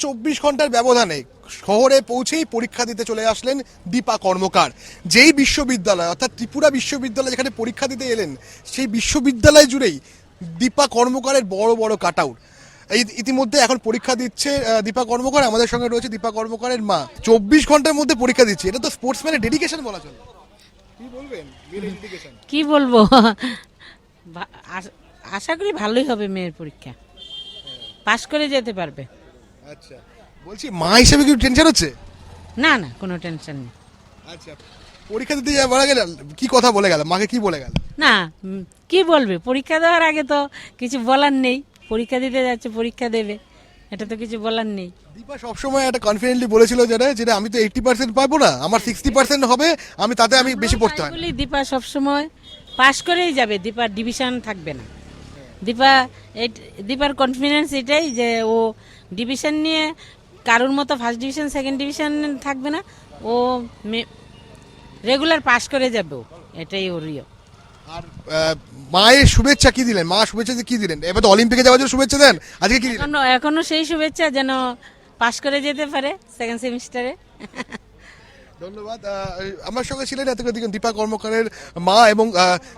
24 ঘন্টার ব্যবধানে শহরে পৌঁছেই পরীক্ষা দিতে চলে আসলেন দীপা কর্মকার। যেই বিশ্ববিদ্যালয় অর্থাৎ ত্রিপুরা বিশ্ববিদ্যালয় যেখানে পরীক্ষা দিতে এলেন, সেই বিশ্ববিদ্যালয় জুড়েই দীপা কর্মকারের বড় বড় কাট আউট। এই ইতিমধ্যে এখন পরীক্ষা দিচ্ছে দীপা কর্মকার। আমাদের সঙ্গে রয়েছে দীপা কর্মকারের মা। 24 ঘন্টার মধ্যে পরীক্ষা দিচ্ছে, এটা তো স্পোর্টসম্যানের ডেডিকেশন বলা চলে। কি বলবেন? কি বলবো, আশা করি ভালোই হবে, মেয়ের পরীক্ষা পাশ করে যেতে পারবে। আচ্ছা, বলছি মা হিসেবে কি টেনশন হচ্ছে? না না, কোনো টেনশন নেই। আচ্ছা, পরীক্ষা দিতে যাওয়ার আগে কি কথা বলে গেল, মাকে কি বলে গেল? না, কি বলবে, পরীক্ষা দেওয়ার আগে তো কিছু বলার নেই। পরীক্ষা দিতে যাচ্ছে, পরীক্ষা দেবে, এটা তো কিছু বলার নেই। দীপা সবসময় একটা কনফিডেন্টলি বলেছিল যেটা আমি তো 80% পাবো না, আমার 60% হবে, আমি তাতে আমি বেশি পড়তে হয়। বলি দীপা সবসময় পাশ করেই যাবে, দীপার ডিভিশন থাকবে না। দীপার কনফিডেন্স এটাই যে ও ডিভিশন নিয়ে কারোর মতো ফার্স্ট ডিভিশন সেকেন্ড ডিভিশন থাকবে না, ও রেগুলার পাশ করে যাবে, এটাই ওর ইয়ে। আর মায়ের শুভেচ্ছা কি দিলেন? মা শুভেচ্ছা কি দিলেন? এবার তো অলিম্পিকে যাওয়ার জন্য শুভেচ্ছা দেন, আজকে কি দিলেন? এখনো সেই শুভেচ্ছা যেন পাশ করে যেতে পারে সেকেন্ড সেমিস্টারে। ধন্যবাদ। আমার সঙ্গে ছিলেন এতক্ষণ দীপা কর্মকারের মা, এবং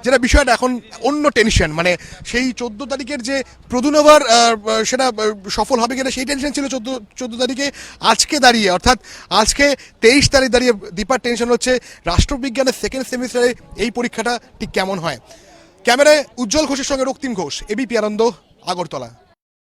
যেটা বিষয়টা এখন অন্য টেনশন, মানে সেই 14 তারিখের যে প্রদুনবার সেটা সফল হবে কিনা সেই টেনশন ছিল 14 তারিখে। আজকে দাঁড়িয়ে অর্থাৎ আজকে 23 তারিখ দাঁড়িয়ে দীপার টেনশন হচ্ছে রাষ্ট্রবিজ্ঞানের সেকেন্ড সেমিস্টারে এই পরীক্ষাটা ঠিক কেমন হয়। ক্যামেরায় উজ্জ্বল ঘোষের সঙ্গে রক্তিম ঘোষ, এবিপি আনন্দ, আগরতলা।